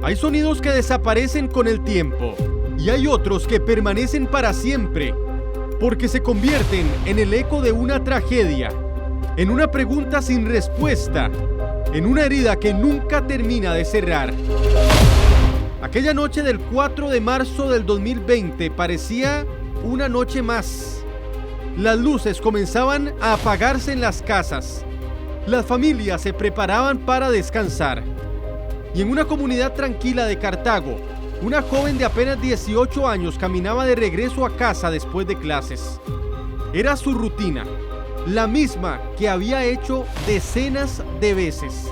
Hay sonidos que desaparecen con el tiempo y hay otros que permanecen para siempre, porque se convierten en el eco de una tragedia, en una pregunta sin respuesta, en una herida que nunca termina de cerrar. Aquella noche del 4 de marzo del 2020 parecía una noche más. Las luces comenzaban a apagarse en las casas. Las familias se preparaban para descansar. Y en una comunidad tranquila de Cartago, una joven de apenas 18 años caminaba de regreso a casa después de clases. Era su rutina, la misma que había hecho decenas de veces.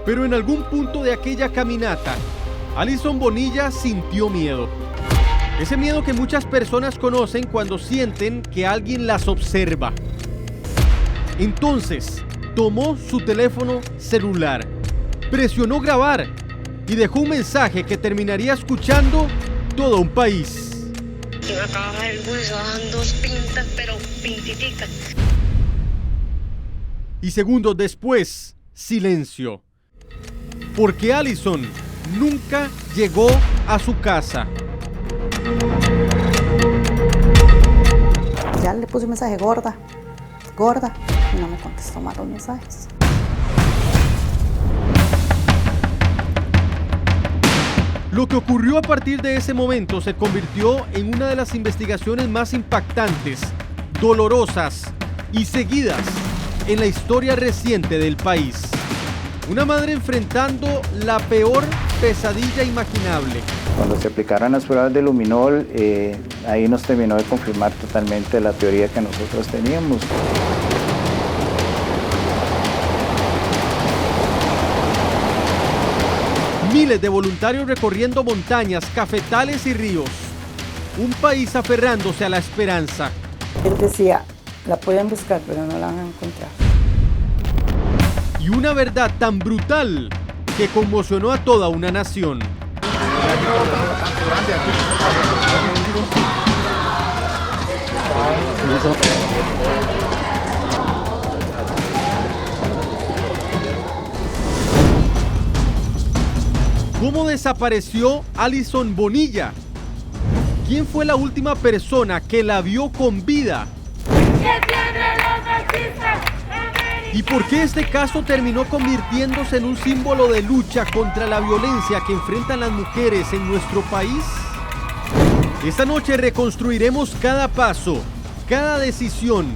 Pero en algún punto de aquella caminata, Alison Bonilla sintió miedo. Ese miedo que muchas personas conocen cuando sienten que alguien las observa. Entonces, tomó su teléfono celular, presionó grabar y dejó un mensaje que terminaría escuchando todo un país. Y me acaba el hueso, dan 2 pintas, pero pintiticas. Y segundos después, silencio. Porque Alison nunca llegó a su casa. Ya le puse un mensaje, gorda, y no me contestó más los mensajes. Lo que ocurrió a partir de ese momento se convirtió en una de las investigaciones más impactantes, dolorosas y seguidas en la historia reciente del país. Una madre enfrentando la peor pesadilla imaginable. Cuando se aplicaron las pruebas de luminol, ahí nos terminó de confirmar totalmente la teoría que nosotros teníamos. Miles de voluntarios recorriendo montañas, cafetales y ríos. Un país aferrándose a la esperanza. Él decía, la pueden buscar, pero no la van a encontrar. Y una verdad tan brutal que conmocionó a toda una nación. ¿Cómo desapareció Alison Bonilla? ¿Quién fue la última persona que la vio con vida? ¿Y por qué este caso terminó convirtiéndose en un símbolo de lucha contra la violencia que enfrentan las mujeres en nuestro país? Esta noche reconstruiremos cada paso, cada decisión,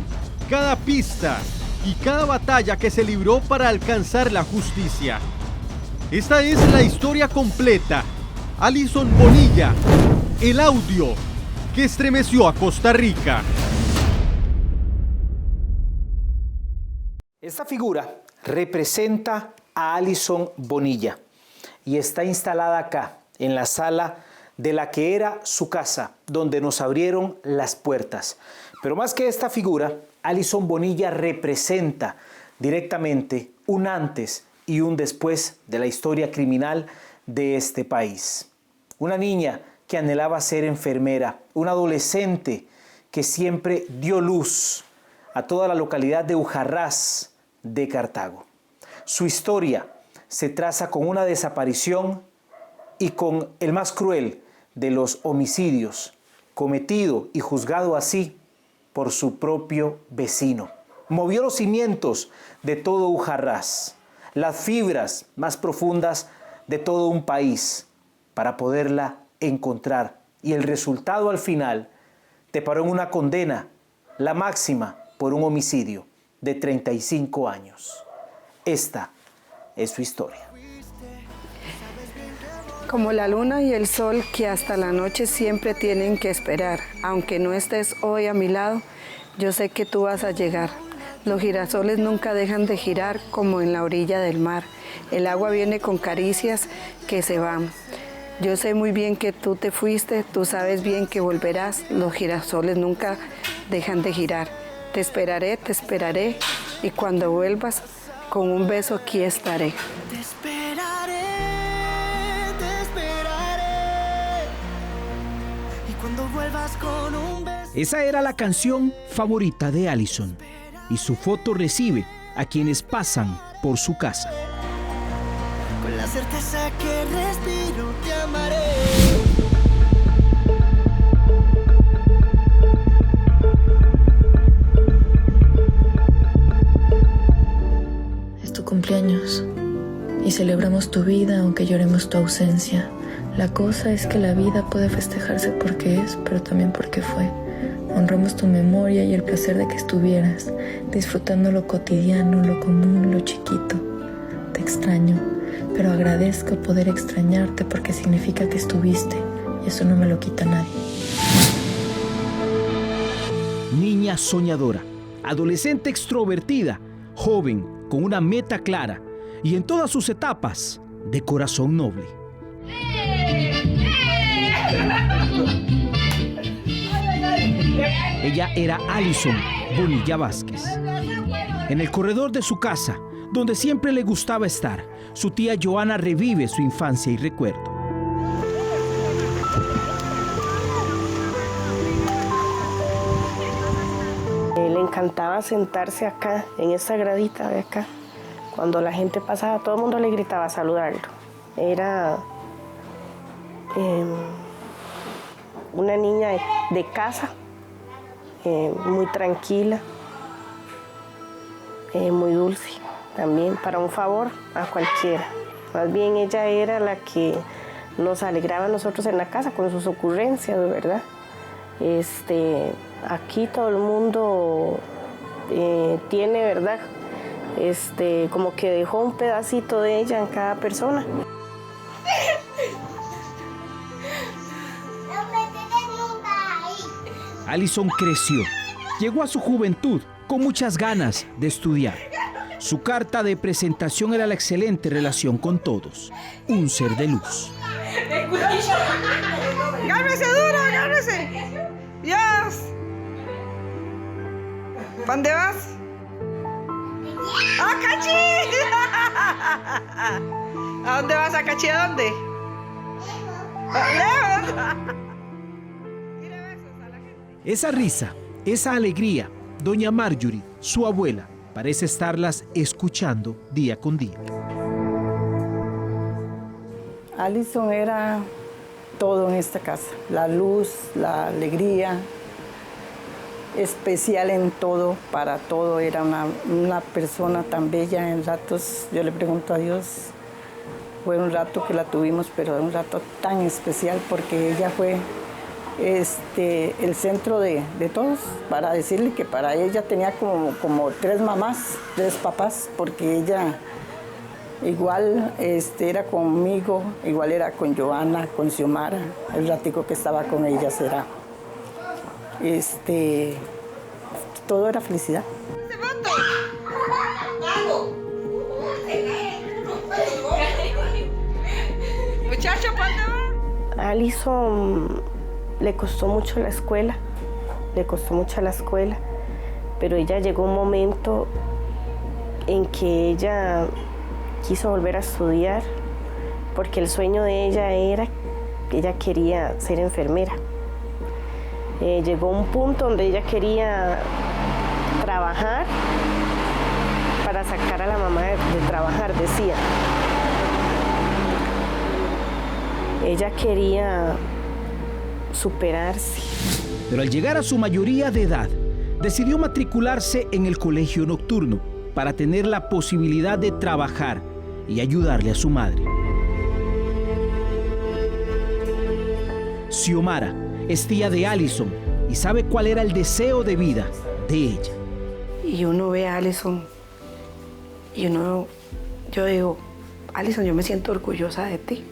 cada pista y cada batalla que se libró para alcanzar la justicia. Esta es la historia completa. Alison Bonilla, el audio que estremeció a Costa Rica. Esta figura representa a Alison Bonilla y está instalada acá, en la sala de la que era su casa, donde nos abrieron las puertas. Pero más que esta figura, Alison Bonilla representa directamente un antes y un después de la historia criminal de este país. Una niña que anhelaba ser enfermera, una adolescente que siempre dio luz a toda la localidad de Ujarrás de Cartago. Su historia se traza con una desaparición y con el más cruel de los homicidios, cometido y juzgado así por su propio vecino. Movió los cimientos de todo Ujarrás, las fibras más profundas de todo un país para poderla encontrar. Y el resultado al final te paró en una condena, la máxima por un homicidio de 35 años. Esta es su historia. Como la luna y el sol que hasta la noche siempre tienen que esperar. Aunque no estés hoy a mi lado, yo sé que tú vas a llegar. Los girasoles nunca dejan de girar como en la orilla del mar. El agua viene con caricias que se van. Yo sé muy bien que tú te fuiste, tú sabes bien que volverás. Los girasoles nunca dejan de girar. Te esperaré, y cuando vuelvas, con un beso aquí estaré. Te esperaré, y cuando vuelvas con un beso... Esa era la canción favorita de Alison, y su foto recibe a quienes pasan por su casa. Con la certeza que respiro te amaré. Es tu cumpleaños y celebramos tu vida aunque lloremos tu ausencia. La cosa es que la vida puede festejarse porque es, pero también porque fue. Honramos tu memoria y el placer de que estuvieras, disfrutando lo cotidiano, lo común, lo chiquito. Te extraño, pero agradezco poder extrañarte porque significa que estuviste y eso no me lo quita nadie. Niña soñadora, adolescente extrovertida, joven, con una meta clara y en todas sus etapas de corazón noble. Ella era Alison Bonilla Vázquez. En el corredor de su casa, donde siempre le gustaba estar, su tía Joana revive su infancia y recuerdo. Le encantaba sentarse acá, en esta gradita de acá. Cuando la gente pasaba, todo el mundo le gritaba a saludarlo. Era una niña de casa, muy tranquila, muy dulce también, para un favor a cualquiera. Más bien ella era la que nos alegraba a nosotros en la casa con sus ocurrencias, ¿verdad? Aquí todo el mundo tiene, ¿verdad? Como que dejó un pedacito de ella en cada persona. Alison creció, llegó a su juventud con muchas ganas de estudiar. Su carta de presentación era la excelente relación con todos, un ser de luz. ¡Agárrese duro, agárrese! ¡Dios! ¿Para dónde vas? ¡Ah, Cachi! ¿A dónde vas, a Cachi? ¿A dónde? ¡Lejos! Esa risa, esa alegría, doña Marjorie, su abuela, parece estarlas escuchando día con día. Alison era todo en esta casa, la luz, la alegría, especial en todo, para todo, era una persona tan bella. En ratos, yo le pregunto a Dios, fue un rato que la tuvimos, pero un rato tan especial porque ella fue el centro de todos, para decirle que para ella tenía como tres mamás, tres papás, porque ella igual era conmigo, igual era con Joana, con Xiomara, el ratico que estaba con ellas era, todo era felicidad. Muchacho, ¿para dónde va? Alison le costó mucho la escuela, pero ella llegó un momento en que ella quiso volver a estudiar porque el sueño de ella era que ella quería ser enfermera. Llegó un punto donde ella quería trabajar para sacar a la mamá de trabajar, decía. Ella quería superarse. Pero al llegar a su mayoría de edad, decidió matricularse en el colegio nocturno para tener la posibilidad de trabajar y ayudarle a su madre. Xiomara es tía de Alison y sabe cuál era el deseo de vida de ella. Y uno ve a Alison y yo digo, Alison, yo me siento orgullosa de ti.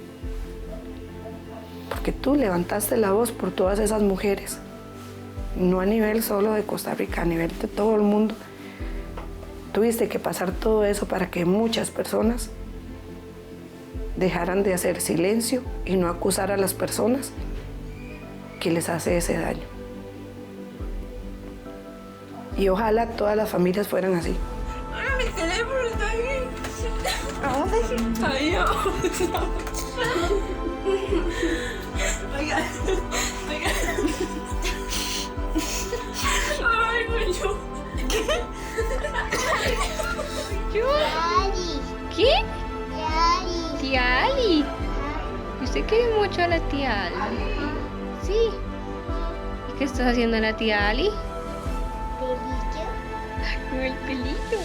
Porque tú levantaste la voz por todas esas mujeres, no a nivel solo de Costa Rica, a nivel de todo el mundo. Tuviste que pasar todo eso para que muchas personas dejaran de hacer silencio y no acusar a las personas que les hace ese daño. Y ojalá todas las familias fueran así. Ahora mi teléfono está ahí. ¿A dónde? Ahí abajo. Oiga. Ay, güey, yo. ¿Qué? Yo. mucho a la tía Ali. Sí. ¿Y qué estás haciendo la tía Ali? Pelillo. El pelillo.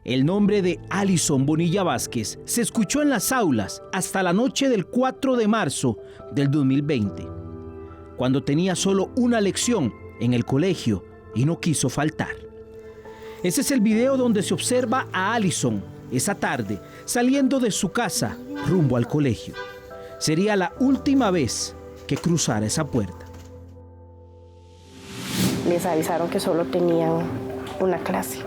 El nombre de Alison Bonilla Vázquez se escuchó en las aulas hasta la noche del 4 de marzo del 2020, cuando tenía solo una lección en el colegio y no quiso faltar. Ese es el video donde se observa a Alison esa tarde saliendo de su casa rumbo al colegio. Sería la última vez que cruzara esa puerta. Les avisaron que solo tenían una clase.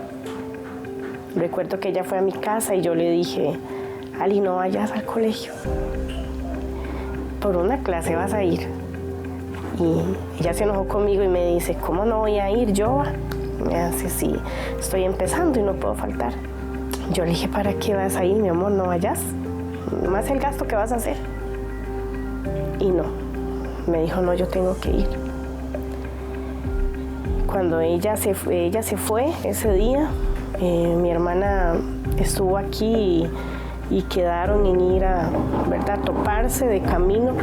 Recuerdo que ella fue a mi casa y yo le dije, Ali, no vayas al colegio. Por una clase vas a ir. Y ella se enojó conmigo y me dice, ¿cómo no voy a ir yo? Me hace, sí, estoy empezando y no puedo faltar. Yo le dije, ¿para qué vas a ir, mi amor? No vayas. Más el gasto que vas a hacer. Y no. Me dijo, no, yo tengo que ir. Cuando ella se fue ese día, mi hermana estuvo aquí y quedaron en ir a, ¿verdad?, toparse de camino.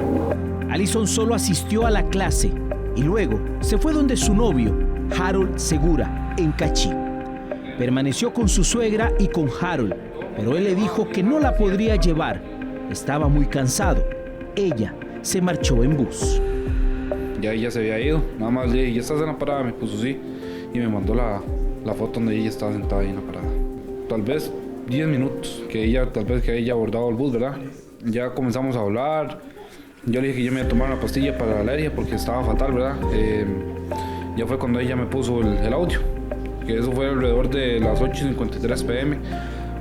Alison solo asistió a la clase y luego se fue donde su novio, Harold Segura, en Cachí. Permaneció con su suegra y con Harold, pero él le dijo que no la podría llevar. Estaba muy cansado. Ella se marchó en bus. Ya ella se había ido, nada más le dije, ¿ya estás en la parada? Me puso sí y me mandó la foto donde ella estaba sentada ahí en la parada. Tal vez 10 minutos que ella abordaba el bus, ¿verdad? Ya comenzamos a hablar. Yo le dije que yo me iba a tomar una pastilla para la alergia porque estaba fatal, ¿verdad? Ya fue cuando ella me puso el audio, que eso fue alrededor de las 8:53 p.m.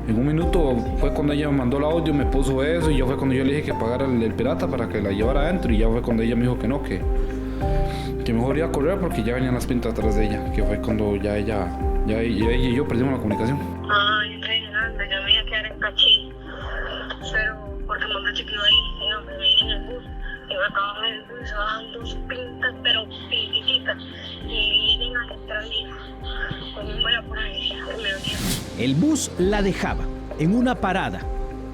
En un minuto fue cuando ella me mandó el audio, me puso eso y ya fue cuando yo le dije que pagara el pirata para que la llevara adentro y ya fue cuando ella me dijo que no, que mejor iba a correr porque ya venían las pintas atrás de ella, que fue cuando ya ella y yo perdimos la comunicación. Ay, Reinaldo, yo me iba a quedar en Cachí, pero porque mandó chiquillo ahí, y no me veía en el bus, y me acaban del bus, bajan dos pintas, pero pintititas, y vienen a entrar ahí, con un vaya por ahí, que me venía. El bus la dejaba en una parada.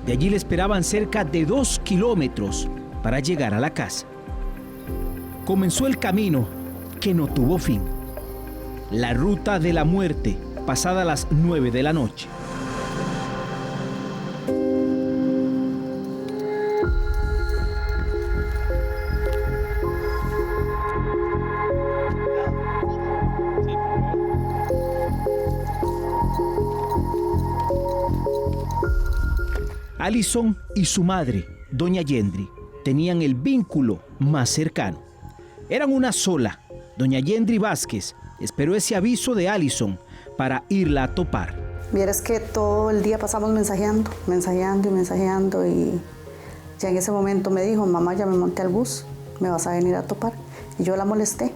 De allí le esperaban cerca de 2 kilómetros para llegar a la casa. Comenzó el camino que no tuvo fin. La ruta de la muerte, pasada las 9 de la noche. Alison y su madre, doña Yendri, tenían el vínculo más cercano. Eran una sola. Doña Yendri Vázquez esperó ese aviso de Alison para irla a topar. Vieras que todo el día pasamos mensajeando y ya en ese momento me dijo, mamá, ya me monté al bus, me vas a venir a topar. Y yo la molesté.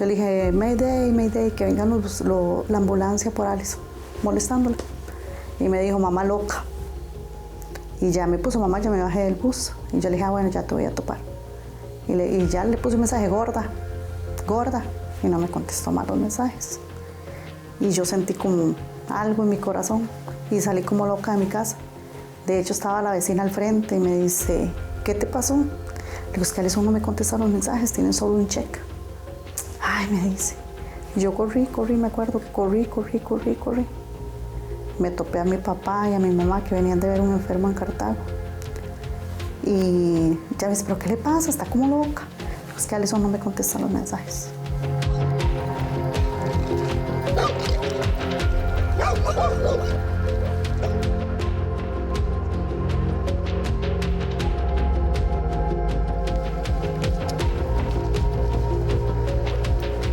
Yo le dije, Mayday, que venga la ambulancia por Alison, molestándola. Y me dijo, mamá loca. Y ya me puso, mamá, ya me bajé del bus. Y yo le dije, bueno, ya te voy a topar. Y ya le puse un mensaje, gorda. Y no me contestó más los mensajes. Y yo sentí como algo en mi corazón y salí como loca de mi casa. De hecho, estaba la vecina al frente y me dice, ¿qué te pasó? Le digo, es que Alison no me contesta los mensajes, tienen solo un check. Ay, me dice. Y yo corrí, me acuerdo que corrí. Me topé a mi papá y a mi mamá que venían de ver un enfermo en Cartago. Y ya me dice, ¿pero qué le pasa? Está como loca. Es que Alison no me contesta los mensajes.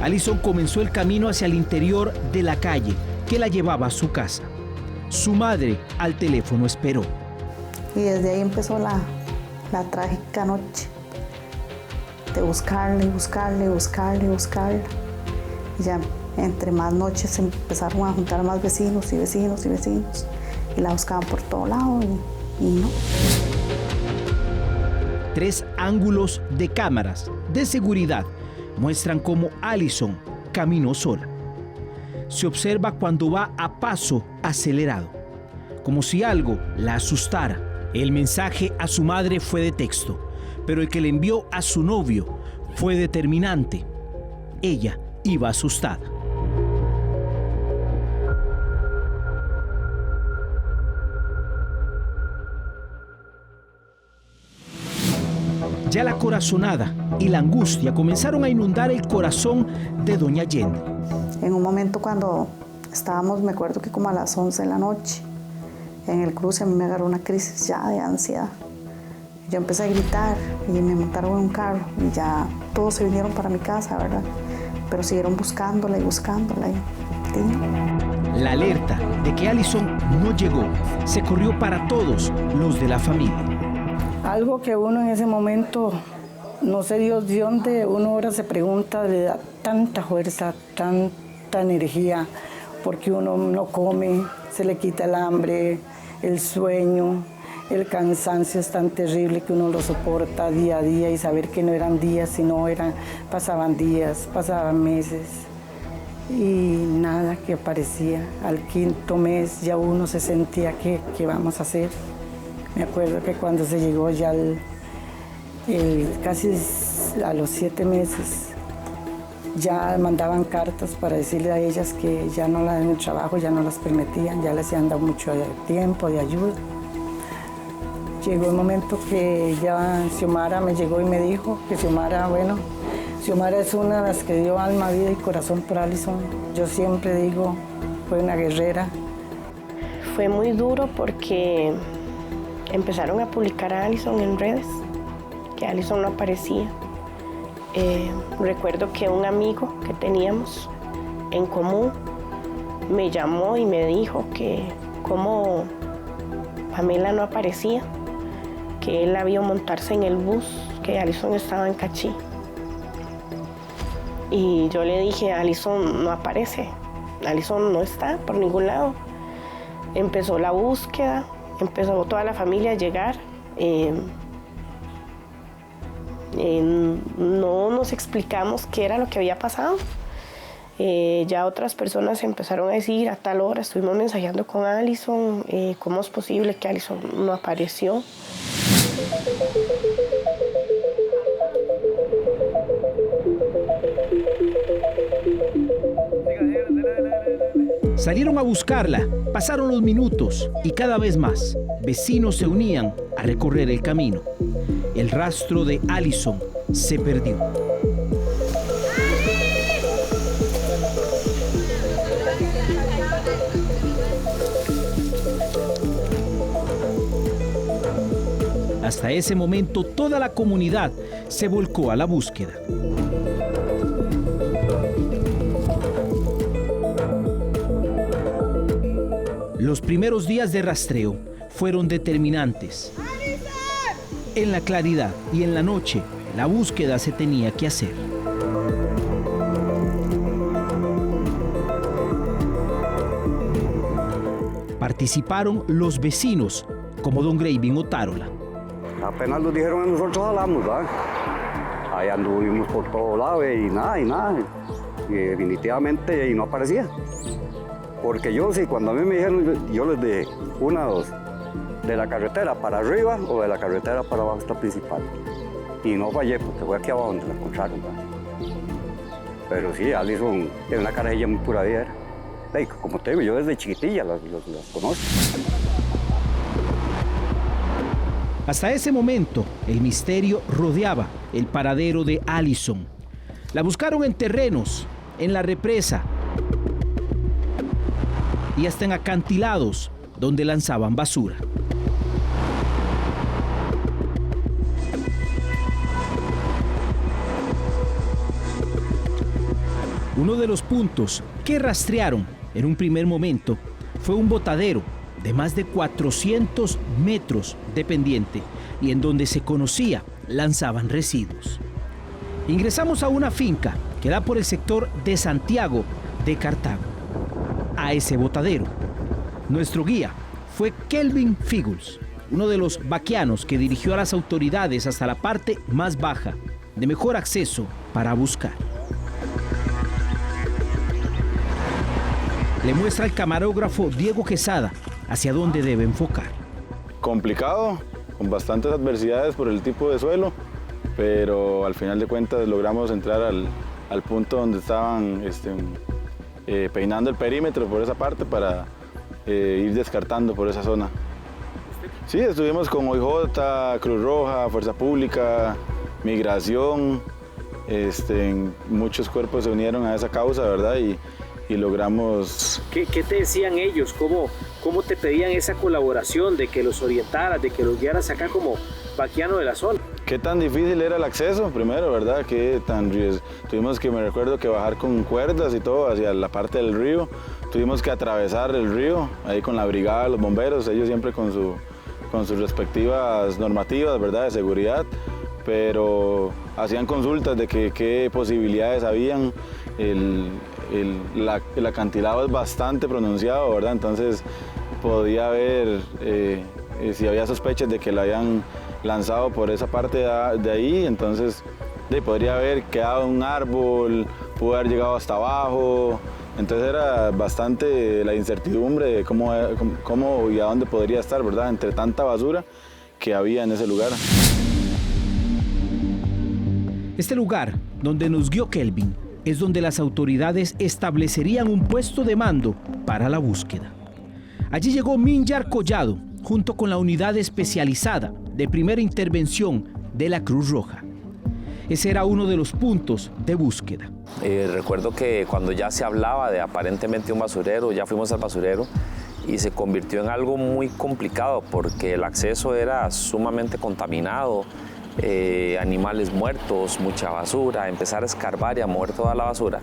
Alison comenzó el camino hacia el interior de la calle que la llevaba a su casa. Su madre al teléfono esperó. Y desde ahí empezó la trágica noche de buscarla. Y ya entre más noches se empezaron a juntar más vecinos. Y la buscaban por todo lado y no. 3 ángulos de cámaras de seguridad muestran cómo Alison caminó sola. Se observa cuando va a paso acelerado, como si algo la asustara. El mensaje a su madre fue de texto, pero el que le envió a su novio fue determinante. Ella iba asustada. Ya la corazonada y la angustia comenzaron a inundar el corazón de doña Allende. En un momento cuando estábamos, me acuerdo que como a las 11 de la noche, en el cruce a mí me agarró una crisis ya de ansiedad. Yo empecé a gritar y me montaron en un carro y ya todos se vinieron para mi casa, ¿verdad? Pero siguieron buscándola y buscándola. La alerta de que Alison no llegó se corrió para todos los de la familia. Algo que uno en ese momento, no sé Dios de dónde, uno ahora se pregunta, le da tanta fuerza, tanta energía, porque uno no come, se le quita el hambre, el sueño, el cansancio es tan terrible que uno lo soporta día a día y saber que no eran días, sino pasaban días, pasaban meses y nada que aparecía. Al 5.º mes ya uno se sentía que ¿qué vamos a hacer? Me acuerdo que cuando se llegó ya casi a los 7 meses, ya mandaban cartas para decirle a ellas que ya no en el trabajo ya no las permitían, ya les habían dado mucho tiempo, de ayuda. Llegó el momento que ya Xiomara me llegó y me dijo que Xiomara es una de las que dio alma, vida y corazón por Alison. Yo siempre digo, fue una guerrera. Fue muy duro porque empezaron a publicar a Alison en redes, que Alison no aparecía. Recuerdo que un amigo que teníamos en común me llamó y me dijo que como Pamela no aparecía, que él la vio montarse en el bus, que Alison estaba en Cachí. Y yo le dije, Alison no aparece, Alison no está por ningún lado. Empezó la búsqueda, empezó toda la familia a llegar. No nos explicamos qué era lo que había pasado. Ya otras personas empezaron a decir, a tal hora estuvimos mensajeando con Alison, ¿cómo es posible que Alison no apareció? Salieron a buscarla, pasaron los minutos y cada vez más vecinos se unían a recorrer el camino. El rastro de Alison se perdió. Hasta ese momento toda la comunidad se volcó a la búsqueda. Los primeros días de rastreo fueron determinantes. En la claridad y en la noche, la búsqueda se tenía que hacer. Participaron los vecinos, como don Graving Otárola. Apenas nos dijeron a nosotros hablamos, ¿verdad? Ahí anduvimos por todo lado y nada. Y definitivamente no aparecía. Porque yo sí, cuando a mí me dijeron, yo les dije, una o dos, de la carretera para arriba o de la carretera para abajo está principal. Y no fallé porque fue aquí abajo donde la encontraron, ¿verdad? Pero sí, Alison es una carajilla muy pura vida. Como te digo, yo desde chiquitilla las conozco. Hasta ese momento, el misterio rodeaba el paradero de Alison. La buscaron en terrenos, en la represa y hasta en acantilados donde lanzaban basura. Uno de los puntos que rastrearon en un primer momento fue un botadero de más de 400 metros de pendiente y en donde se conocía lanzaban residuos. Ingresamos a una finca que da por el sector de Santiago de Cartago. A ese botadero, nuestro guía fue Kelvin Figuls, uno de los vaquianos que dirigió a las autoridades hasta la parte más baja, de mejor acceso para buscar. le muestra al camarógrafo Diego Quesada hacia dónde debe enfocar. Complicado, con bastantes adversidades por el tipo de suelo, pero al final de cuentas logramos entrar al punto donde estaban peinando el perímetro por esa parte para ir descartando por esa zona. Sí, estuvimos con OIJ, Cruz Roja, Fuerza Pública, Migración, muchos cuerpos se unieron a esa causa, ¿verdad? Y logramos... ¿Qué te decían ellos? ¿Cómo te pedían esa colaboración de que los orientaras, de que los guiaras acá como vaquiano de la zona? ¿Qué tan difícil era el acceso? Primero, ¿verdad? Tuvimos que, me recuerdo, que bajar con cuerdas y todo hacia la parte del río. Tuvimos que atravesar el río, ahí con la brigada, los bomberos, ellos siempre con sus respectivas normativas, ¿verdad? De seguridad, pero hacían consultas de qué posibilidades habían. El acantilado es bastante pronunciado, ¿verdad? Entonces podía haber, si había sospechas de que lo habían lanzado por esa parte de ahí, entonces podría haber quedado un árbol, pudo haber llegado hasta abajo, entonces era bastante la incertidumbre de cómo y a dónde podría estar, ¿verdad? Entre tanta basura que había en ese lugar. Este lugar, donde nos guió Kelvin, es donde las autoridades establecerían un puesto de mando para la búsqueda. Allí llegó Minjar Collado, junto con la unidad especializada de primera intervención de la Cruz Roja. Ese era uno de los puntos de búsqueda. Recuerdo que cuando ya se hablaba de aparentemente un basurero, ya fuimos al basurero y se convirtió en algo muy complicado porque el acceso era sumamente contaminado, animales muertos, mucha basura, empezar a escarbar y a mover toda la basura.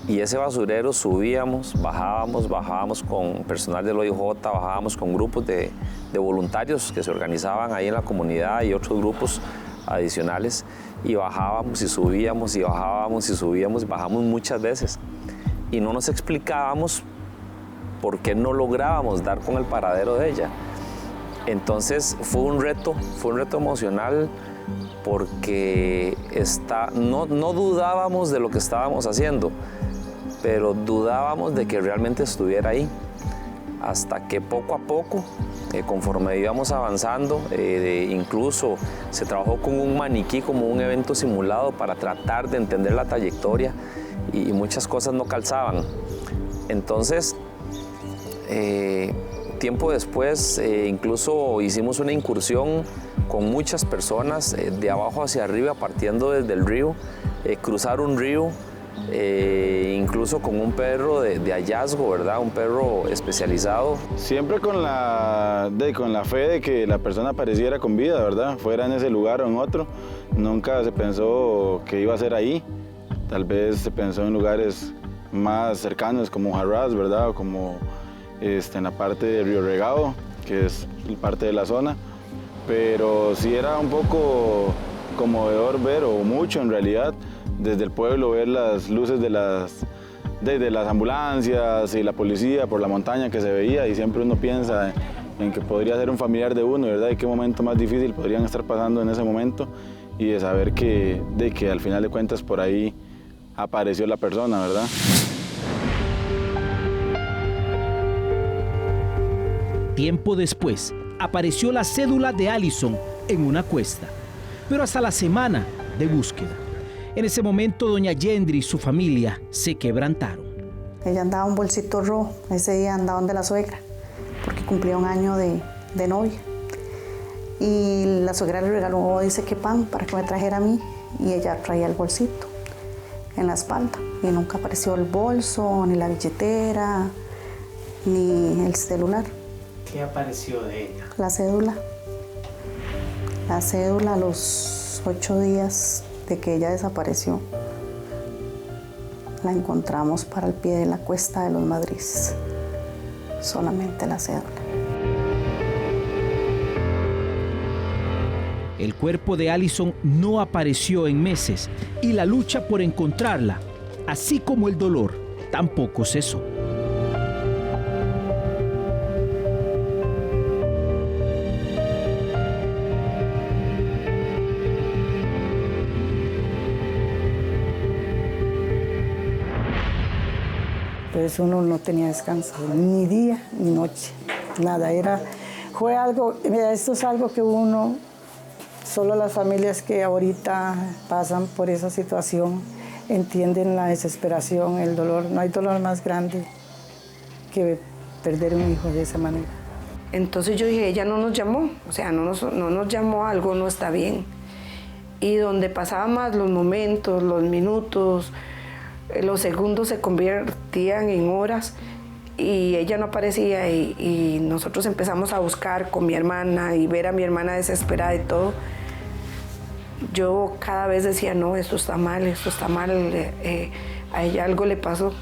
Y ese basurero subíamos, bajábamos con personal del OIJ, bajábamos con grupos de voluntarios que se organizaban ahí en la comunidad y otros grupos adicionales, y bajábamos y subíamos y bajábamos y subíamos, bajamos muchas veces y no nos explicábamos por qué no lográbamos dar con el paradero de ella. Entonces fue un reto emocional porque no dudábamos de lo que estábamos haciendo, pero dudábamos de que realmente estuviera ahí. Hasta que poco a poco, conforme íbamos avanzando, incluso se trabajó con un maniquí como un evento simulado para tratar de entender la trayectoria y muchas cosas no calzaban. Entonces, tiempo después, incluso hicimos una incursión con muchas personas de abajo hacia arriba, partiendo desde el río, cruzar un río, incluso con un perro de hallazgo, ¿verdad? Un perro especializado. Siempre con la fe de que la persona apareciera con vida, ¿verdad? Fuera en ese lugar o en otro. Nunca se pensó que iba a ser ahí. Tal vez se pensó en lugares más cercanos como Jarrás, ¿verdad? O como en la parte de Río Regado, que es parte de la zona. Pero sí era un poco conmovedor ver, o mucho en realidad, desde el pueblo ver las luces de las ambulancias y la policía por la montaña que se veía, y siempre uno piensa en que podría ser un familiar de uno, ¿verdad? Y qué momento más difícil podrían estar pasando en ese momento, y de saber que al final de cuentas por ahí apareció la persona, ¿verdad? Tiempo después, apareció la cédula de Alison en una cuesta, pero hasta la semana de búsqueda. En ese momento, doña Yendri y su familia se quebrantaron. Ella andaba un bolsito rojo, ese día andaba donde la suegra, porque cumplía un año de novia. Y la suegra le regaló, dice que pan, para que me trajera a mí, y ella traía el bolsito en la espalda. Y nunca apareció el bolso, ni la billetera, ni el celular. ¿Qué apareció de ella? La cédula. La cédula a los 8 días de que ella desapareció. La encontramos para el pie de la cuesta de los Madriz. Solamente la cédula. El cuerpo de Alison no apareció en meses y la lucha por encontrarla, así como el dolor, tampoco cesó. Entonces uno no tenía descanso, ni día ni noche, nada. Fue algo, mira, esto es algo que solo las familias que ahorita pasan por esa situación entienden la desesperación, el dolor. No hay dolor más grande que perder un hijo de esa manera. Entonces yo dije, ella no nos llamó, o sea, no nos llamó, algo no está bien. Y donde pasaban más los momentos, los minutos, los segundos se convertían en horas y ella no aparecía y nosotros empezamos a buscar con mi hermana y ver a mi hermana desesperada y todo. Yo cada vez decía, no, esto está mal, a ella algo le pasó.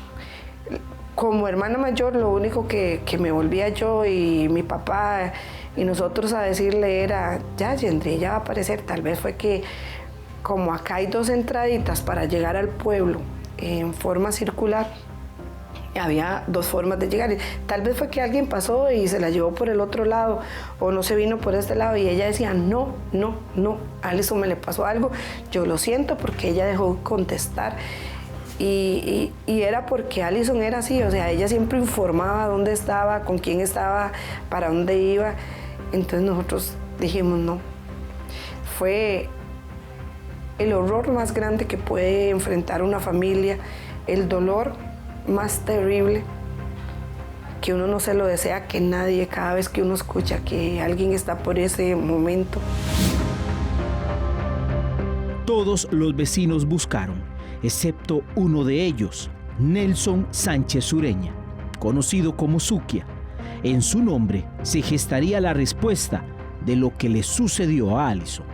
Como hermana mayor, lo único que me volvía yo y mi papá y nosotros a decirle era, ya, Yendri, ella va a aparecer. Tal vez fue que, como acá hay 2 entraditas para llegar al pueblo en forma circular, había 2 formas de llegar. Tal vez fue que alguien pasó y se la llevó por el otro lado o no se vino por este lado y ella decía, no, a Alison me le pasó algo, yo lo siento, porque ella dejó de contestar. Y era porque Alison era así, o sea, ella siempre informaba dónde estaba, con quién estaba, para dónde iba. Entonces nosotros dijimos no. Fue el horror más grande que puede enfrentar una familia, el dolor más terrible, que uno no se lo desea que nadie, cada vez que uno escucha que alguien está por ese momento. Todos los vecinos buscaron, excepto uno de ellos, Nelson Sánchez Ureña, conocido como Suquia. En su nombre se gestaría la respuesta de lo que le sucedió a Alison.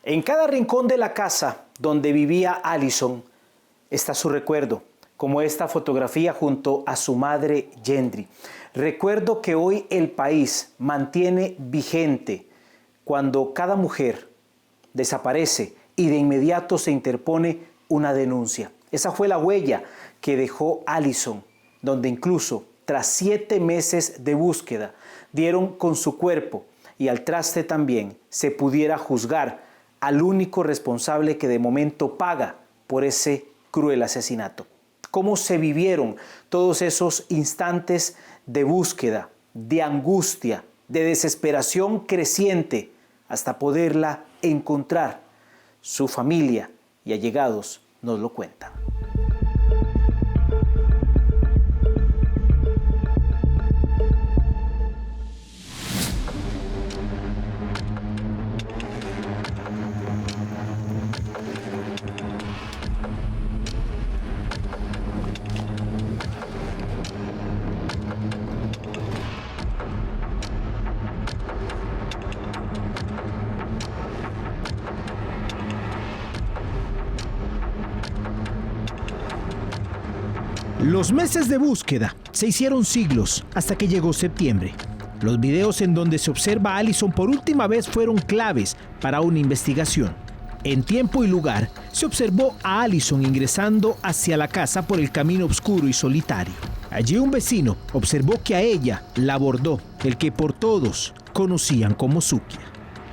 En cada rincón de la casa donde vivía Alison está su recuerdo, como esta fotografía junto a su madre Yendri. Recuerdo que hoy el país mantiene vigente cuando cada mujer desaparece y de inmediato se interpone una denuncia. Esa fue la huella que dejó Alison, donde incluso tras 7 meses de búsqueda dieron con su cuerpo y al traste también se pudiera juzgar al único responsable que de momento paga por ese cruel asesinato. Cómo se vivieron todos esos instantes de búsqueda, de angustia, de desesperación creciente, hasta poderla encontrar. Su familia y allegados nos lo cuentan. Los meses de búsqueda se hicieron siglos hasta que llegó septiembre. Los videos en donde se observa a Alison por última vez fueron claves para una investigación. En tiempo y lugar se observó a Alison ingresando hacia la casa por el camino oscuro y solitario. Allí un vecino observó que a ella la abordó el que por todos conocían como Suquia.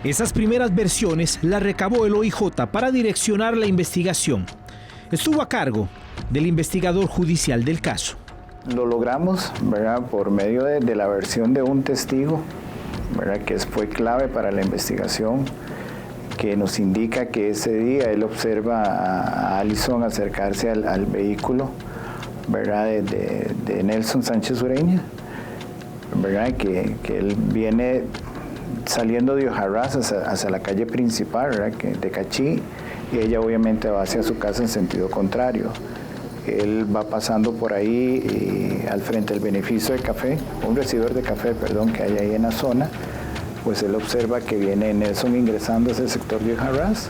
Esas primeras versiones las recabó el OIJ para direccionar la investigación. Estuvo a cargo del investigador judicial del caso. Lo logramos, ¿verdad?, por medio de la versión de un testigo, ¿verdad?, que fue clave para la investigación, que nos indica que ese día él observa a Alison acercarse al vehículo, ¿verdad?, de Nelson Sánchez Ureña, ¿verdad?, que él viene saliendo de Ojarrás hacia la calle principal, ¿verdad?, de Cachí, y ella obviamente va hacia su casa en sentido contrario. Él va pasando por ahí al frente del beneficio de café, un recibidor de café, perdón, que hay ahí en la zona. Pues él observa que viene Nelson ingresando hacia el sector de Ojarrás,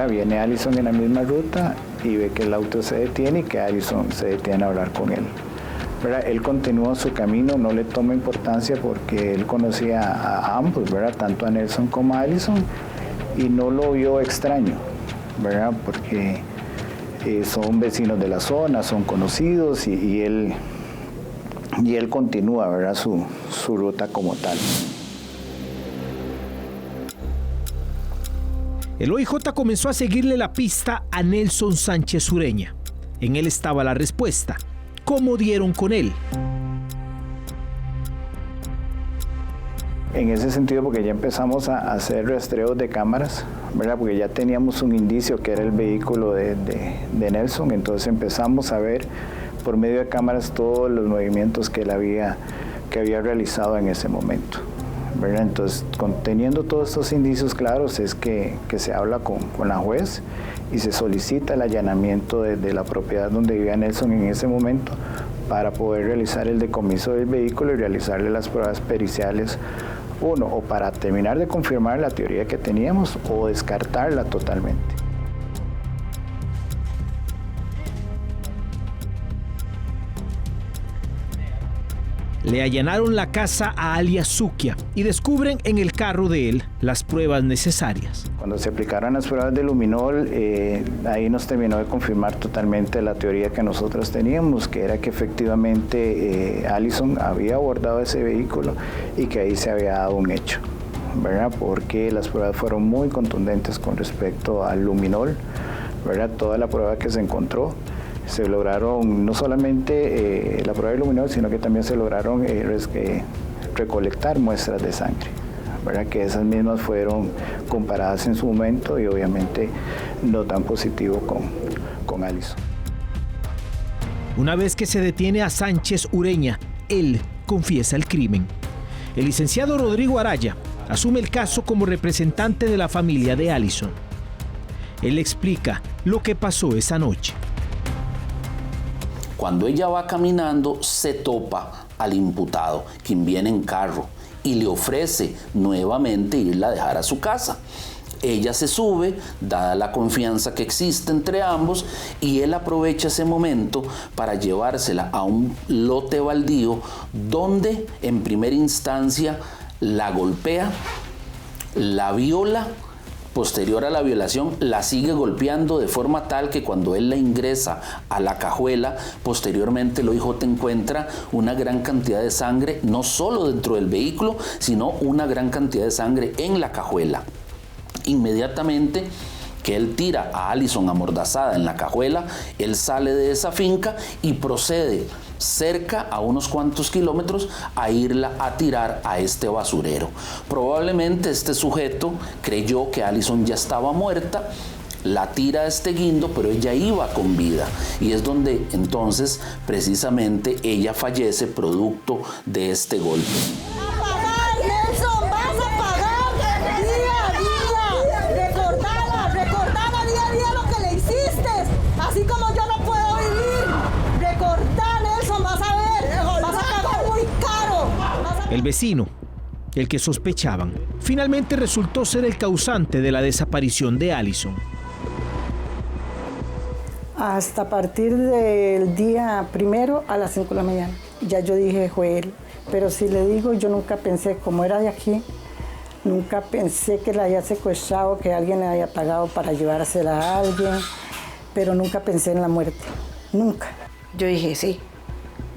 viene Alison en la misma ruta y ve que el auto se detiene y que Alison se detiene a hablar con él. Él continúa su camino, no le toma importancia porque él conocía a ambos, ¿verdad?, tanto a Nelson como a Alison, y no lo vio extraño, ¿verdad?, porque son vecinos de la zona, son conocidos y él y él continúa, ¿verdad?, su ruta como tal. El OIJ comenzó a seguirle la pista a Nelson Sánchez Ureña. En él estaba la respuesta. ¿Cómo dieron con él? En ese sentido, porque ya empezamos a hacer rastreos de cámaras, ¿verdad?, porque ya teníamos un indicio que era el vehículo de Nelson, entonces empezamos a ver por medio de cámaras todos los movimientos que había realizado en ese momento, ¿verdad? Entonces, teniendo todos estos indicios claros, es que se habla con la juez y se solicita el allanamiento de la propiedad donde vivía Nelson en ese momento para poder realizar el decomiso del vehículo y realizarle las pruebas periciales, uno, o para terminar de confirmar la teoría que teníamos o descartarla totalmente. Le allanaron la casa a alias Suquia y descubren en el carro de él las pruebas necesarias. Cuando se aplicaron las pruebas de luminol, ahí nos terminó de confirmar totalmente la teoría que nosotros teníamos, que era que efectivamente Alison había abordado ese vehículo y que ahí se había dado un hecho, ¿verdad? Porque las pruebas fueron muy contundentes con respecto al luminol, ¿verdad? Toda la prueba que se encontró, se lograron no solamente la prueba de luminol, sino que también se lograron recolectar muestras de sangre, ¿verdad? Que esas mismas fueron comparadas en su momento y obviamente no tan positivo con Alison. Una vez que se detiene a Sánchez Ureña, él confiesa el crimen. El licenciado Rodrigo Araya asume el caso como representante de la familia de Alison. Él explica lo que pasó esa noche. Cuando ella va caminando, se topa al imputado, quien viene en carro, y le ofrece nuevamente irla a dejar a su casa. Ella se sube, dada la confianza que existe entre ambos, y él aprovecha ese momento para llevársela a un lote baldío, donde en primera instancia la golpea, la viola. Posterior a la violación, la sigue golpeando de forma tal que cuando él la ingresa a la cajuela, posteriormente el OIJ encuentra una gran cantidad de sangre, no solo dentro del vehículo, sino una gran cantidad de sangre en la cajuela. Inmediatamente que él tira a Alison amordazada en la cajuela, él sale de esa finca y procede cerca a unos cuantos kilómetros a irla a tirar a este basurero. Probablemente este sujeto creyó que Alison ya estaba muerta, la tira a este guindo, pero ella iba con vida y es donde entonces precisamente ella fallece producto de este golpe. Así como yo no puedo vivir, recordá, Nelson, vas a ver, vas a pagar muy caro. El vecino, el que sospechaban, finalmente resultó ser el causante de la desaparición de Alison. Hasta a partir del día primero a las 5 de la mañana, ya yo dije, fue él. Pero si le digo, yo nunca pensé, como era de aquí, nunca pensé que la haya secuestrado, que alguien le haya pagado para llevársela a alguien. Pero nunca pensé en la muerte, nunca. Yo dije, sí,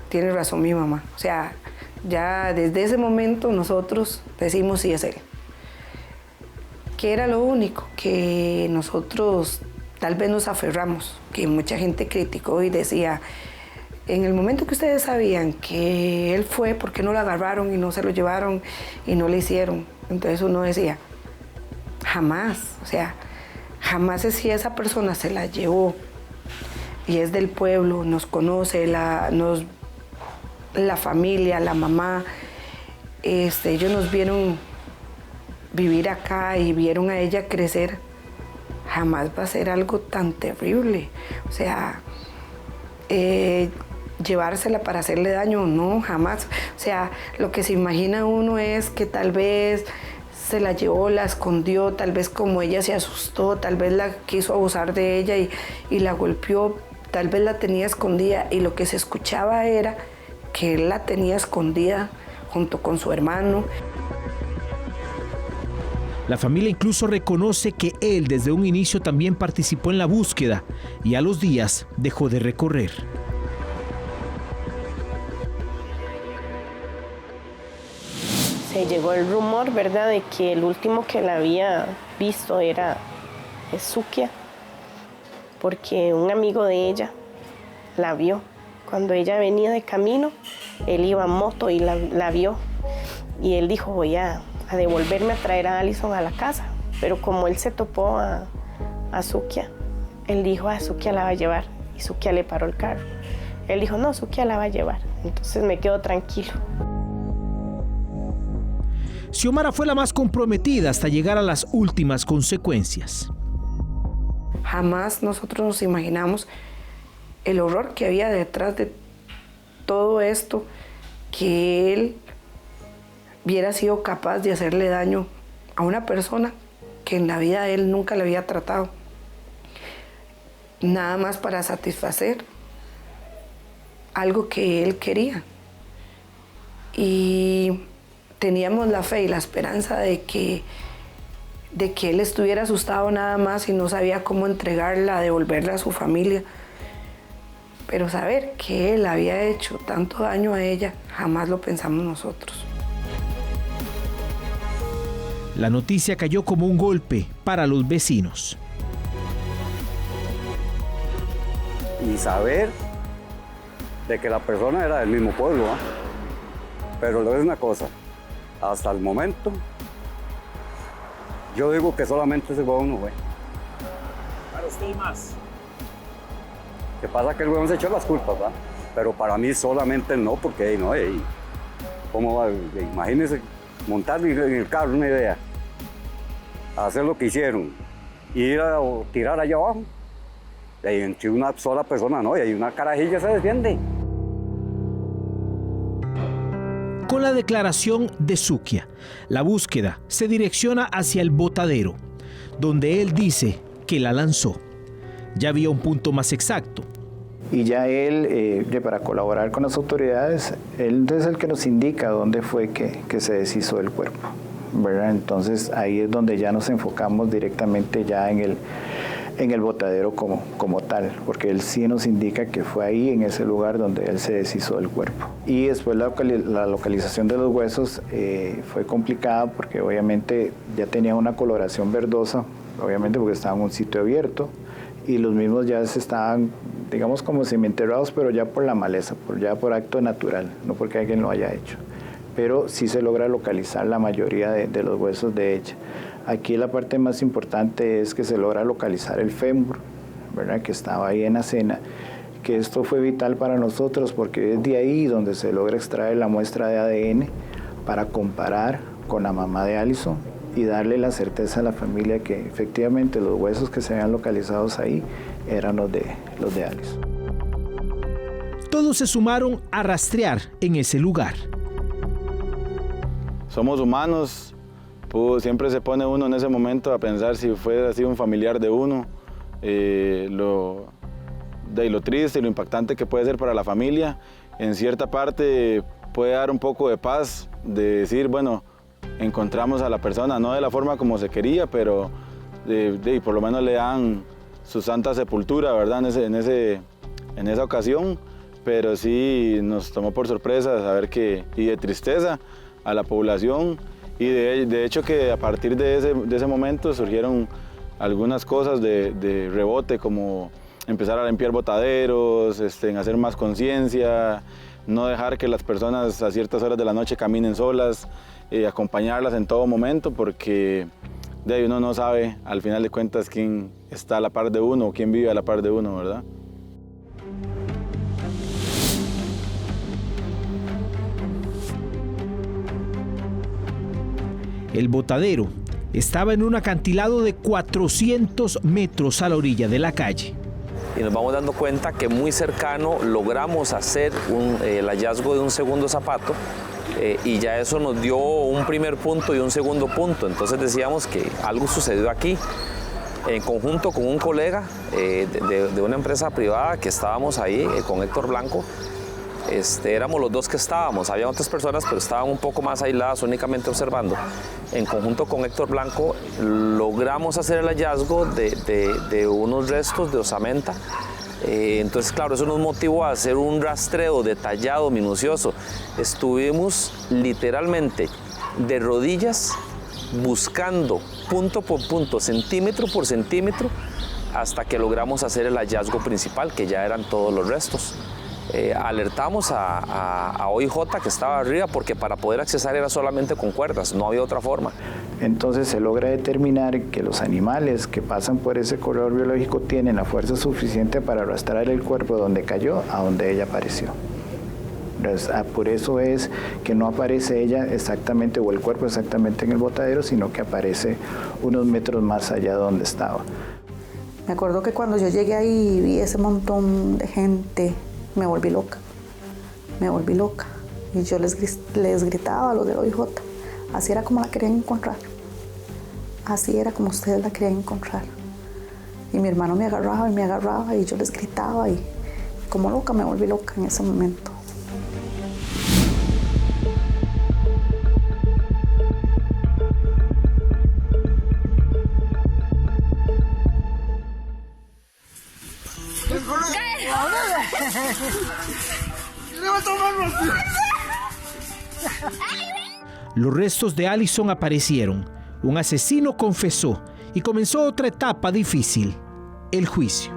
tiene razón mi mamá. O sea, ya desde ese momento nosotros decimos sí es él. Que era lo único que nosotros tal vez nos aferramos, que mucha gente criticó y decía, en el momento que ustedes sabían que él fue, ¿por qué no lo agarraron y no se lo llevaron y no le hicieron? Entonces uno decía, jamás, o sea, jamás es si esa persona se la llevó y es del pueblo, nos conoce, la familia, la mamá, ellos nos vieron vivir acá y vieron a ella crecer, jamás va a ser algo tan terrible. O sea, llevársela para hacerle daño, no, jamás. O sea, lo que se imagina uno es que tal vez se la llevó, la escondió, tal vez como ella se asustó, tal vez la quiso abusar de ella y la golpeó, tal vez la tenía escondida y lo que se escuchaba era que él la tenía escondida junto con su hermano. La familia incluso reconoce que él desde un inicio también participó en la búsqueda y a los días dejó de recorrer. se llegó el rumor, ¿verdad?, de que el último que la había visto era Sukia, porque un amigo de ella la vio. Cuando ella venía de camino, él iba en moto y la vio. Y él dijo, voy a devolverme a traer a Alison a la casa. Pero como él se topó a Sukia, él dijo, Sukia la va a llevar. Y Sukia le paró el carro. Él dijo, no, Sukia la va a llevar. Entonces me quedo tranquilo. Xiomara fue la más comprometida hasta llegar a las últimas consecuencias. Jamás nosotros nos imaginamos el horror que había detrás de todo esto, que él hubiera sido capaz de hacerle daño a una persona que en la vida él nunca le había tratado. Nada más para satisfacer algo que él quería. Y teníamos la fe y la esperanza de que él estuviera asustado nada más y no sabía cómo entregarla, devolverla a su familia. Pero saber que él había hecho tanto daño a ella, jamás lo pensamos nosotros. La noticia cayó como un golpe para los vecinos. Y saber de que la persona era del mismo pueblo, ¿eh? Pero le voy a decir una cosa, hasta el momento, yo digo que solamente ese huevón no fue. Para usted más. Que pasa que el huevón se echó las culpas, ¿verdad? Pero para mí solamente no, porque no, ¿cómo va? Imagínense montar en el carro una idea, hacer lo que hicieron, ir a tirar allá abajo. Y entre una sola persona no, y hay una carajilla se defiende. Con la declaración de Sukia, la búsqueda se direcciona hacia el botadero, donde él dice que la lanzó. Ya había un punto más exacto. Y ya él, para colaborar con las autoridades, él es el que nos indica dónde fue que se deshizo el cuerpo, ¿verdad? Entonces ahí es donde ya nos enfocamos directamente ya en el botadero como tal, porque él sí nos indica que fue ahí, en ese lugar donde él se deshizo del cuerpo. Y después la localización de los huesos fue complicada porque obviamente ya tenía una coloración verdosa, obviamente porque estaba en un sitio abierto, y los mismos ya se estaban, digamos, como semienterrados, pero ya por la maleza, por acto natural, no porque alguien lo haya hecho. Pero sí se logra localizar la mayoría de los huesos de ella. Aquí la parte más importante es que se logra localizar el fémur, ¿verdad?, que estaba ahí en la cena, que esto fue vital para nosotros porque es de ahí donde se logra extraer la muestra de ADN para comparar con la mamá de Alison y darle la certeza a la familia que efectivamente los huesos que se habían localizados ahí eran los de Alison. Todos se sumaron a rastrear en ese lugar. Somos humanos. Siempre se pone uno en ese momento a pensar si fuera así un familiar de uno, lo triste y lo impactante que puede ser para la familia. En cierta parte puede dar un poco de paz, de decir, bueno, encontramos a la persona, no de la forma como se quería, pero por lo menos le dan su santa sepultura, ¿verdad?, en esa ocasión. Pero sí nos tomó por sorpresa saber y de tristeza a la población. Y de hecho que a partir de ese momento surgieron algunas cosas de rebote, como empezar a limpiar botaderos, en hacer más conciencia, no dejar que las personas a ciertas horas de la noche caminen solas, acompañarlas en todo momento, porque de ahí uno no sabe al final de cuentas quién está a la par de uno o quién vive a la par de uno, ¿verdad? El botadero estaba en un acantilado de 400 metros a la orilla de la calle. Y nos vamos dando cuenta que muy cercano logramos hacer el hallazgo de un segundo zapato y ya eso nos dio un primer punto y un segundo punto. Entonces decíamos que algo sucedió aquí. En conjunto con un colega de una empresa privada que estábamos ahí con Héctor Blanco, éramos los dos que estábamos, había otras personas pero estaban un poco más aisladas, únicamente observando. En conjunto con Héctor Blanco logramos hacer el hallazgo de unos restos de osamenta. Entonces, claro, eso nos motivó a hacer un rastreo detallado, minucioso. Estuvimos literalmente de rodillas, buscando punto por punto, centímetro por centímetro, hasta que logramos hacer el hallazgo principal, que ya eran todos los restos. Alertamos a OIJ que estaba arriba, porque para poder accesar era solamente con cuerdas, no había otra forma. Entonces se logra determinar que los animales que pasan por ese corredor biológico tienen la fuerza suficiente para arrastrar el cuerpo donde cayó a donde ella apareció. Por eso es que no aparece ella exactamente, o el cuerpo exactamente en el botadero, sino que aparece unos metros más allá de donde estaba. Me acuerdo que cuando yo llegué ahí y vi ese montón de gente, me volví loca. Me volví loca. Y yo les gritaba a los del OIJ. Así era como la querían encontrar. Así era como ustedes la querían encontrar. Y mi hermano me agarraba y yo les gritaba y como loca me volví loca en ese momento. Los restos de Alison aparecieron. Un asesino confesó y comenzó otra etapa difícil, el juicio.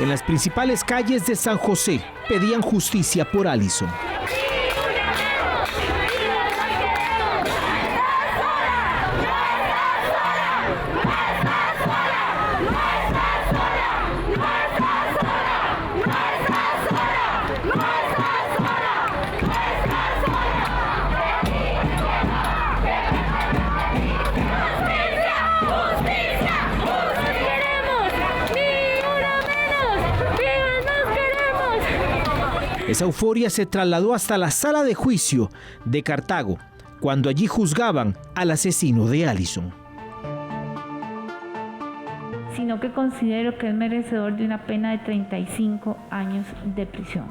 En las principales calles de San José pedían justicia por Alison. Esa euforia se trasladó hasta la sala de juicio de Cartago, cuando allí juzgaban al asesino de Alison. Sino que considero que es merecedor de una pena de 35 años de prisión.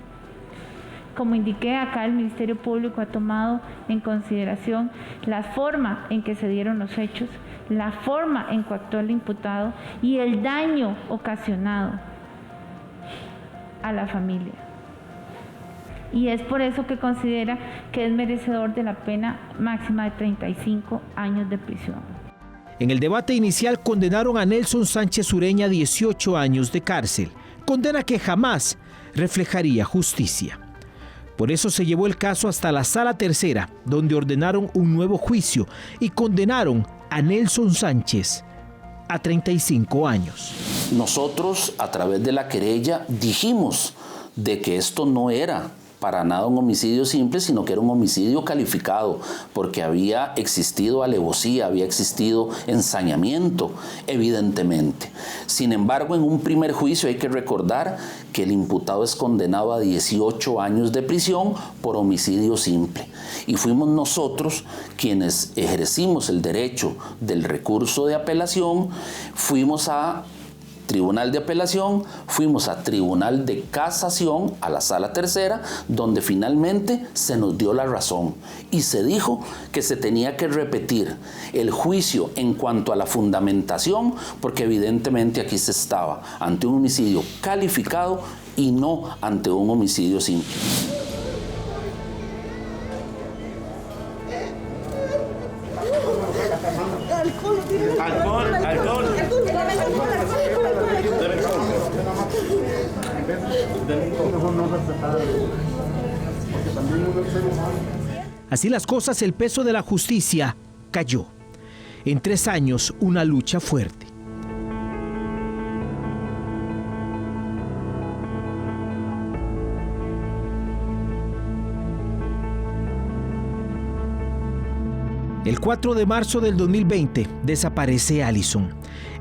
Como indiqué acá, el Ministerio Público ha tomado en consideración la forma en que se dieron los hechos, la forma en que actuó el imputado y el daño ocasionado a la familia. Y es por eso que considera que es merecedor de la pena máxima de 35 años de prisión. En el debate inicial condenaron a Nelson Sánchez Ureña a 18 años de cárcel, condena que jamás reflejaría justicia. Por eso se llevó el caso hasta la Sala Tercera, donde ordenaron un nuevo juicio y condenaron a Nelson Sánchez a 35 años. Nosotros, a través de la querella, dijimos de que esto no era para nada un homicidio simple, sino que era un homicidio calificado, porque había existido alevosía, había existido ensañamiento, evidentemente. Sin embargo, en un primer juicio hay que recordar que el imputado es condenado a 18 años de prisión por homicidio simple. Y fuimos nosotros quienes ejercimos el derecho del recurso de apelación, fuimos a Tribunal de Apelación, fuimos a Tribunal de Casación, a la Sala Tercera, donde finalmente se nos dio la razón y se dijo que se tenía que repetir el juicio en cuanto a la fundamentación, porque evidentemente aquí se estaba ante un homicidio calificado y no ante un homicidio simple. Así las cosas, el peso de la justicia cayó. En 3 años, una lucha fuerte. El 4 de marzo del 2020 desaparece Alison.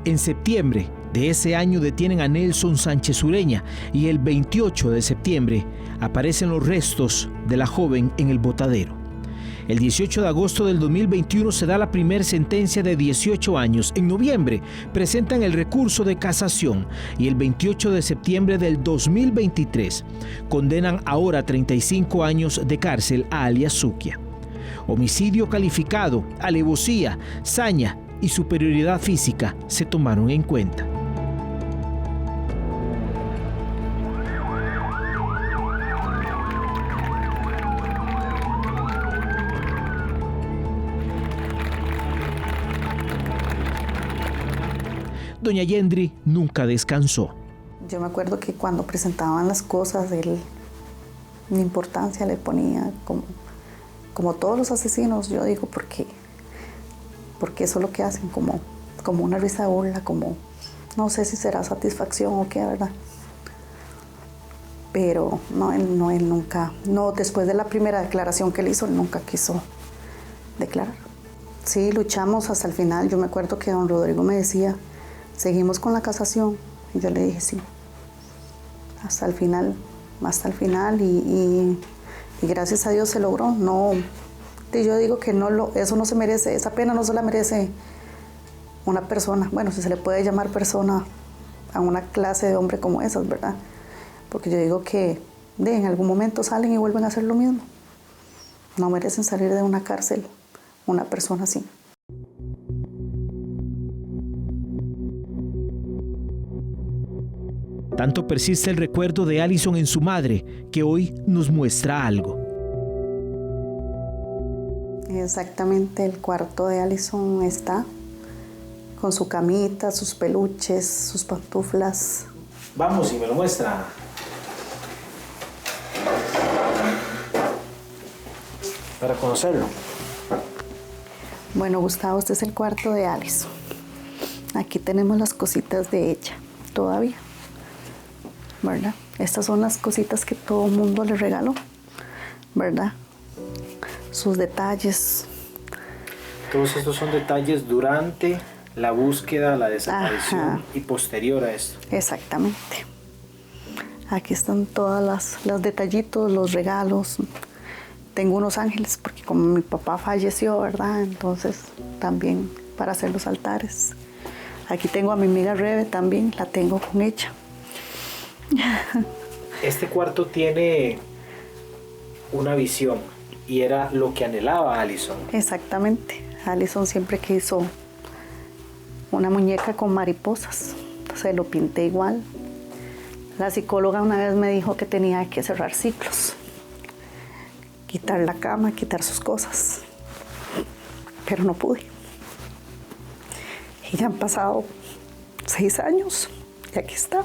En septiembre de ese año detienen a Nelson Sánchez Ureña y el 28 de septiembre aparecen los restos de la joven en el botadero. El 18 de agosto del 2021 se da la primera sentencia de 18 años. En noviembre presentan el recurso de casación y el 28 de septiembre del 2023 condenan ahora 35 años de cárcel a alias Suquia. Homicidio calificado, alevosía, saña y superioridad física se tomaron en cuenta. Doña Yendri nunca descansó. Yo me acuerdo que cuando presentaban las cosas, él ni importancia le ponía, como todos los asesinos, yo digo, porque eso es lo que hacen, como una risa de burla, como no sé si será satisfacción o qué, ¿verdad? Pero no, él nunca, después de la primera declaración que él hizo, él nunca quiso declarar. Sí, luchamos hasta el final. Yo me acuerdo que don Rodrigo me decía, seguimos con la casación, y yo le dije sí, hasta el final, y gracias a Dios se logró. No, yo digo que eso no se merece, esa pena no se la merece una persona, bueno, si se le puede llamar persona a una clase de hombre como esas, ¿verdad? Porque yo digo que en algún momento salen y vuelven a hacer lo mismo. No merecen salir de una cárcel una persona así. Tanto persiste el recuerdo de Alison en su madre, que hoy nos muestra algo. Exactamente, el cuarto de Alison está con su camita, sus peluches, sus pantuflas. Vamos y me lo muestra. Para conocerlo. Bueno, Gustavo, este es el cuarto de Alison. Aquí tenemos las cositas de ella, todavía, ¿verdad? Estas son las cositas que todo el mundo le regaló, ¿verdad? Sus detalles. Todos estos son detalles durante la búsqueda, la desaparición y posterior a esto. Exactamente. Aquí están todas los detallitos, los regalos. Tengo unos ángeles porque como mi papá falleció, ¿verdad? Entonces también para hacer los altares. Aquí tengo a mi amiga Rebe también, la tengo con ella. Este cuarto tiene una visión y era lo que anhelaba Alison. Exactamente. Alison siempre quiso una muñeca con mariposas. Se lo pinté igual. La psicóloga una vez me dijo que tenía que cerrar ciclos. Quitar la cama, quitar sus cosas. Pero no pude. Y ya han pasado 6 años y aquí está.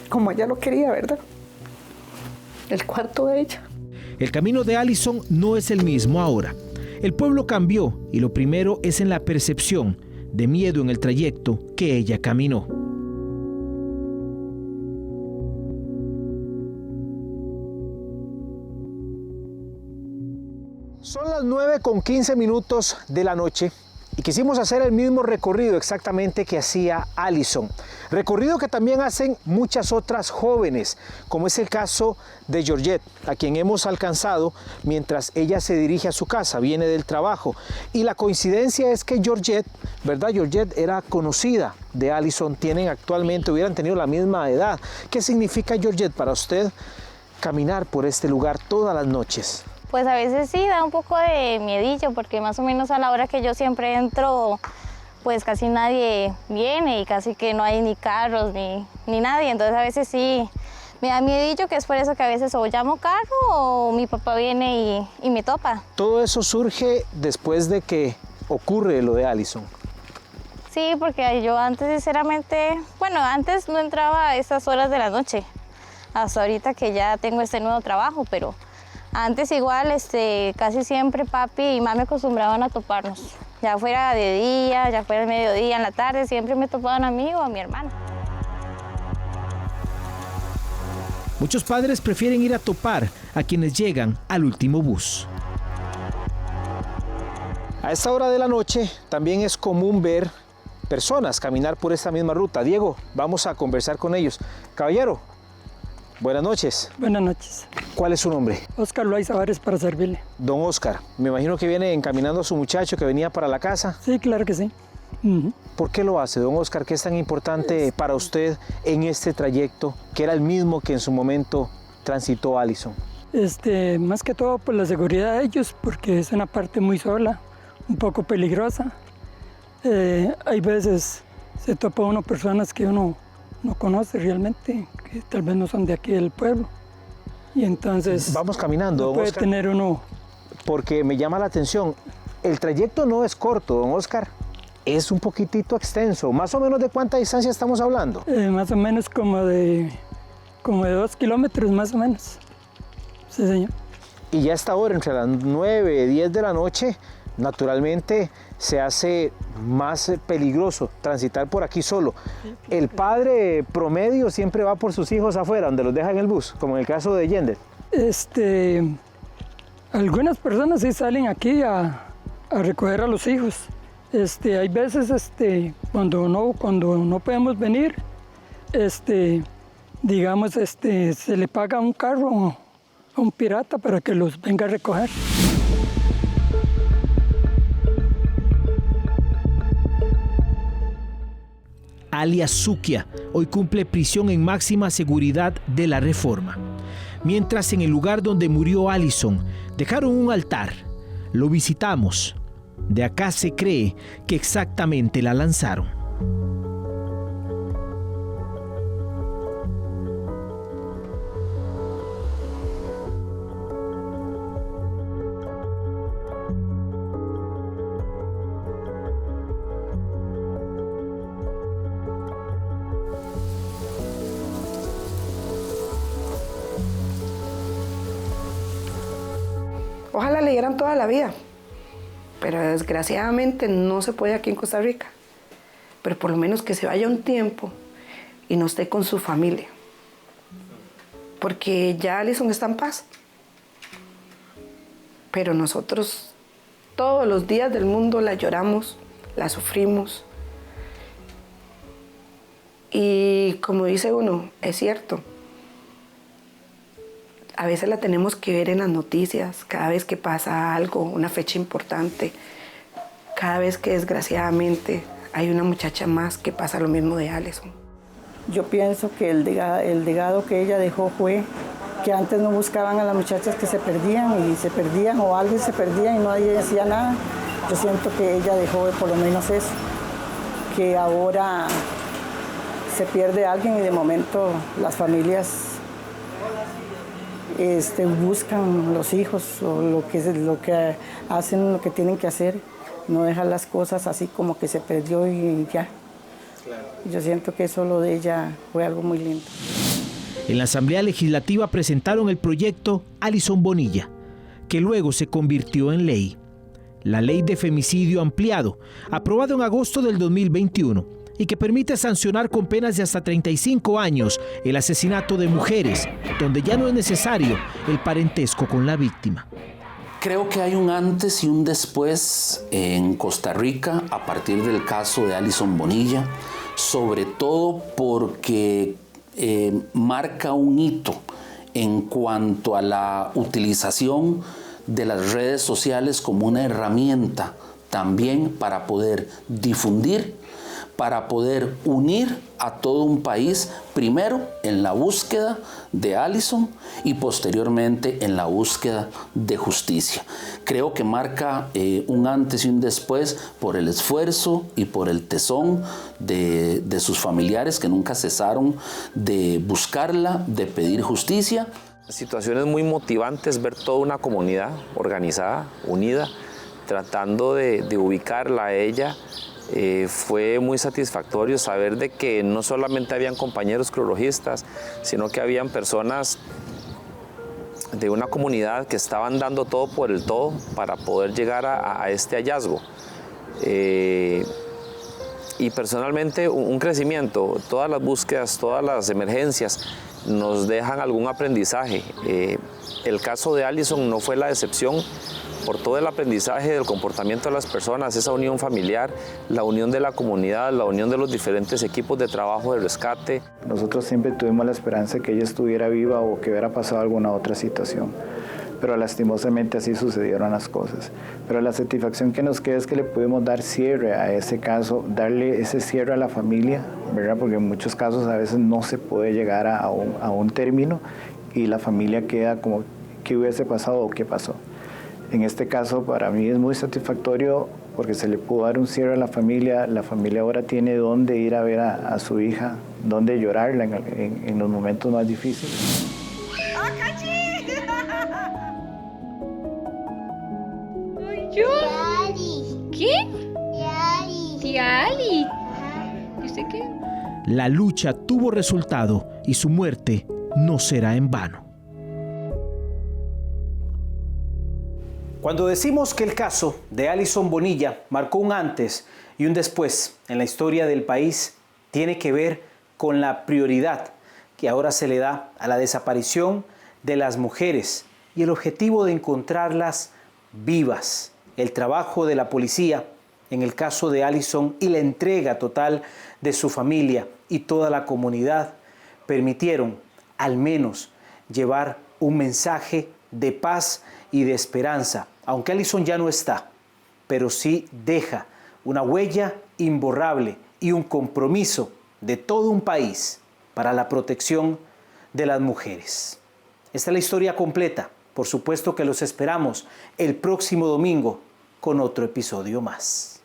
Como ella lo quería, ¿verdad? El cuarto de ella. El camino de Alison no es el mismo ahora. El pueblo cambió y lo primero es en la percepción de miedo en el trayecto que ella caminó. Son las 9:15 de la noche y quisimos hacer el mismo recorrido exactamente que hacía Alison. Recorrido que también hacen muchas otras jóvenes, como es el caso de Georgette, a quien hemos alcanzado mientras ella se dirige a su casa, viene del trabajo. Y la coincidencia es que Georgette, ¿verdad? Georgette era conocida de Alison, hubieran tenido la misma edad. ¿Qué significa, Georgette, para usted caminar por este lugar todas las noches? Pues a veces sí, da un poco de miedillo, porque más o menos a la hora que yo siempre entro, pues casi nadie viene y casi que no hay ni carros ni nadie. Entonces a veces sí me da miedillo, que es por eso que a veces o llamo carro o mi papá viene y me topa. Todo eso surge después de que ocurre lo de Alison. Sí, porque yo antes sinceramente, antes no entraba a estas horas de la noche, hasta ahorita que ya tengo este nuevo trabajo, pero antes igual casi siempre papi y mami acostumbraban a toparnos. Ya fuera de día, ya fuera el mediodía, en la tarde, siempre me topaban a mí o a mi hermana. Muchos padres prefieren ir a topar a quienes llegan al último bus. A esta hora de la noche también es común ver personas caminar por esta misma ruta. Diego, vamos a conversar con ellos. Caballero, Buenas noches. Buenas noches. ¿Cuál es su nombre? Óscar Loaiza Vares, para servirle. Don Óscar, me imagino que viene encaminando a su muchacho que venía para la casa. Sí, claro que sí. ¿Por qué lo hace, don Óscar? ¿Qué es tan importante para usted en este trayecto, que era el mismo que en su momento transitó Alison? Más que todo por la seguridad de ellos, porque es una parte muy sola, un poco peligrosa. Hay veces se topa uno personas que uno no conoce realmente, que tal vez no son de aquí del pueblo. Y entonces vamos caminando, no don puede Óscar, tener uno. porque me llama la atención. El trayecto no es corto, don Óscar. Es un poquitito extenso. ¿Más o menos de cuánta distancia estamos hablando? Más o menos como de 2 kilómetros, más o menos. Sí, señor. Y ya a esta hora, entre las 9 y 10 de la noche, naturalmente se hace más peligroso transitar por aquí solo. El padre promedio siempre va por sus hijos afuera, donde los deja en el bus, como en el caso de Yender. Algunas personas sí salen aquí a recoger a los hijos. Hay veces cuando no podemos venir, digamos, se le paga un carro a un pirata para que los venga a recoger. Alias Suquia hoy cumple prisión en máxima seguridad de la Reforma. Mientras en el lugar donde murió Alison dejaron un altar. Lo visitamos. De acá se cree que exactamente la lanzaron. Ojalá le dieran toda la vida, pero desgraciadamente no se puede aquí en Costa Rica. Pero por lo menos que se vaya un tiempo y no esté con su familia, porque ya Alison está en paz. Pero nosotros todos los días del mundo la lloramos, la sufrimos. Y como dice uno, es cierto. A veces la tenemos que ver en las noticias, cada vez que pasa algo, una fecha importante, cada vez que desgraciadamente hay una muchacha más que pasa lo mismo de Alison. Yo pienso que el legado que ella dejó fue que antes no buscaban a las muchachas que se perdían o alguien se perdía y nadie decía nada. Yo siento que ella dejó por lo menos eso, que ahora se pierde alguien y de momento las familias buscan los hijos o lo que hacen, lo que tienen que hacer, no dejan las cosas así como que se perdió y ya. Claro. Yo siento que eso lo de ella fue algo muy lindo. En la Asamblea Legislativa presentaron el proyecto Alison Bonilla, que luego se convirtió en ley. La Ley de Femicidio Ampliado, aprobado en agosto del 2021, y que permite sancionar con penas de hasta 35 años el asesinato de mujeres, donde ya no es necesario el parentesco con la víctima. Creo que hay un antes y un después en Costa Rica a partir del caso de Alison Bonilla, sobre todo porque marca un hito en cuanto a la utilización de las redes sociales como una herramienta también para poder difundir, para poder unir a todo un país, primero en la búsqueda de Alison y posteriormente en la búsqueda de justicia. Creo que marca un antes y un después por el esfuerzo y por el tesón de sus familiares que nunca cesaron de buscarla, de pedir justicia. Situaciones muy motivantes, ver toda una comunidad organizada, unida, tratando de ubicarla a ella. Fue muy satisfactorio saber de que no solamente habían compañeros crurologistas, sino que habían personas de una comunidad que estaban dando todo por el todo para poder llegar a este hallazgo. Y personalmente un crecimiento, todas las búsquedas, todas las emergencias nos dejan algún aprendizaje. El caso de Alison no fue la excepción, por todo el aprendizaje del comportamiento de las personas, esa unión familiar, la unión de la comunidad, la unión de los diferentes equipos de trabajo de rescate. Nosotros siempre tuvimos la esperanza de que ella estuviera viva o que hubiera pasado alguna otra situación, pero lastimosamente así sucedieron las cosas. Pero la satisfacción que nos queda es que le pudimos dar cierre a ese caso, darle ese cierre a la familia, ¿verdad? Porque en muchos casos a veces no se puede llegar a un término y la familia queda como qué hubiese pasado o qué pasó. En este caso para mí es muy satisfactorio porque se le pudo dar un cierre a la familia ahora tiene dónde ir a ver a su hija, dónde llorarla en los momentos más difíciles. ¿Yo? ¿Quién? Tía Ali. ¿Y usted qué? La lucha tuvo resultado y su muerte no será en vano. Cuando decimos que el caso de Alison Bonilla marcó un antes y un después en la historia del país, tiene que ver con la prioridad que ahora se le da a la desaparición de las mujeres y el objetivo de encontrarlas vivas. El trabajo de la policía en el caso de Alison y la entrega total de su familia y toda la comunidad permitieron al menos llevar un mensaje de paz y de esperanza, aunque Alison ya no está, pero sí deja una huella imborrable y un compromiso de todo un país para la protección de las mujeres. Esta es la historia completa. Por supuesto que los esperamos el próximo domingo con otro episodio más.